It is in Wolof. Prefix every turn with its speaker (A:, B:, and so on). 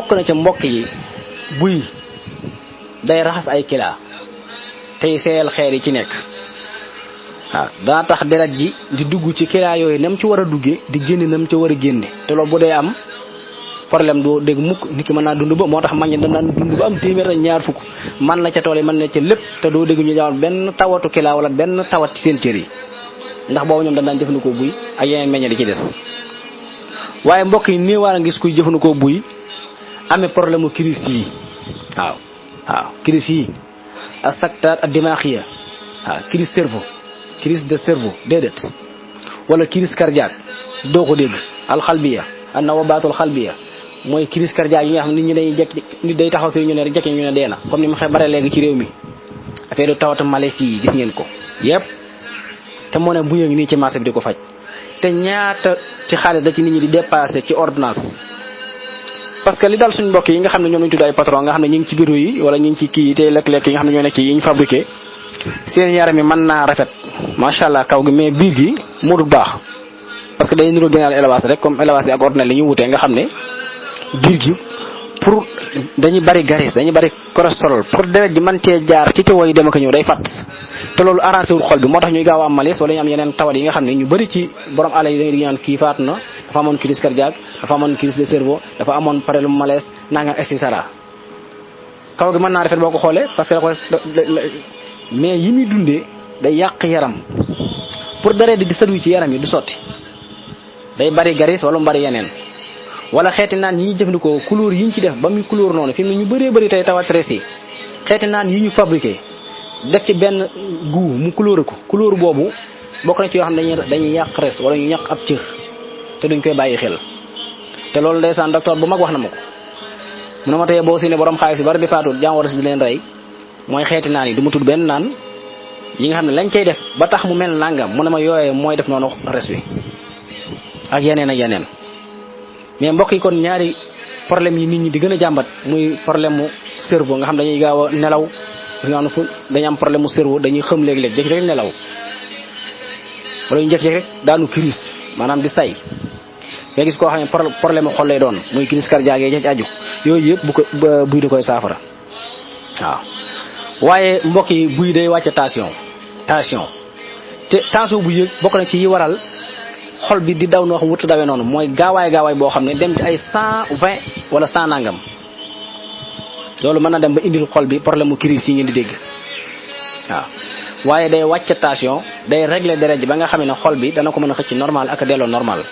A: bokk na ca mbokk yi buy day raxas ay kilaa tey seeyal xeer yi ci nekk waaw daa tax deret ji di dugg ci kilaa yooyu nam ci war a duggee di génne nam ci war a génne te loolu bu dee am problème doo dégg mukk nit ki mën naa dund ba moo tax mag ñi dañ daan dund ba am téeméer ak ñaar fukk man na ca tool yi mën na ca lépp te doo dégg ñu jawal benn tawatu kilaa wala benn tawat ci seen cër yi ndax boobu ñoom dañ daan jëfandikoo buy ak yeneen meññe di ci des waaye mbokk yi néewaar a gis kuy jëfandikoo buy amee problème mu crise yi waaw crise yi ak saktaat ak dimaaxiya waaw crise cerveau crise de cerveau déedéet wala crise cardiaque doo ko dégg alxalbiya an nawabaatul xalbiya mooy crise cardiaque yi nga xam ne nit ñi dañuy jekk nit day taxaw fii ñu ne rek jekki ñu ne dee na comme ni mu xew bare léegi ci réew mi affaire du tawatu malaise yi gis ngeen ko yépp te moo ne bu yëngi nii ci marché bi di ko faj te ñaata ci xaalis da ci nit ñi di dépassé ci ordonnance parce que li dal suñu mbokk yi nga xam ne ñoom lañu tudd ay patron nga xam ne ñu ngi ci bureau yi wala ñu ngi ci kii yi tey lekk-lekk yi nga xam ne ñoo nekk ci yi ñu fabriqué seen yaram yi mën naa rafet macha allah kaw gi mais biir gi moo dul baax parce que day niroo gënaal élevage rek comme élevage yi ak ordinaire li ñu wutee nga xam ne biir gi pour dañuy bari garis dañuy bari cholestérol pour deret ji mën cee jaar ci teewoo yi dem ak ñëw day fàtt te loolu arrangé wul xol bi moo tax ñuy gaaw a am malaise wala ñu am yeneen tawat yi nga xam ne ñu bëri ci borom àll yi dañuy ñaan kii faatu na dafa amoon crise cardiaque dafa amoon crise de cerveau dafa amoon problème malaise nanga et cetera kaw gi mën naa rafet boo ko xoolee parce que mais yi muy dundee day yàq yaram pour deret di sëddu ci yaram yi du sotti day bari garis wala mu bari yeneen wala xeeti naan yi ñuy jëfandikoo couleur yi ñu ci def ba muy couleur noonu fi mu ne ñu bëree bëri tey tawat stress yi xeeti naan yi ñu fabriqué def ci benn goût mu couleur ko couleur boobu bokk na ci yoo xam ne dañuy yàq res wala ñu yàq ab cër te duñ koy bàyyi xel te loolu ndeysaan docteur bu mag wax na ma ko mu ne ma tey boo si ne borom xaalis yu bari di faatu jàngoro si di leen rey mooy xeeti naan yi du ma tudd benn naan yi nga xam ne lañ cay def ba tax mu mel nangam mu ne ma yooyee mooy def noonu res wi ak yeneen ak yeneen mais mbokk yi kon ñaari problème yi nit ñi di gën a jàmbat muy problème mu cerveau nga xam dañuy gaaw a nelaw nga xam ne dañu am problème mu cerveau dañuy xëm léegi-léegi jékki rek nelaw wala ñu jékki rek daanu crise maanaam di say nga gis koo xam ne problème mu xol lay doon muy crise cardiaque yi ci aju yooyu yëpp bu ko buy da koy saafara waaw waaye mbokk yi buy day wàcce tension te tension bu yëg bokk na ci yi waral xol bi di daw noo xam wut dawee noonu mooy gaawaay boo xam ne dem ci ay 120 wala 100 nangam loolu mën na dem ba indil xol bi problème mu crise yi ngeen di dégg waaw waaye day wàcc tension day régler deret ji ba nga xam ne xol bi dana ko mën a xëcc normal ak delloo normal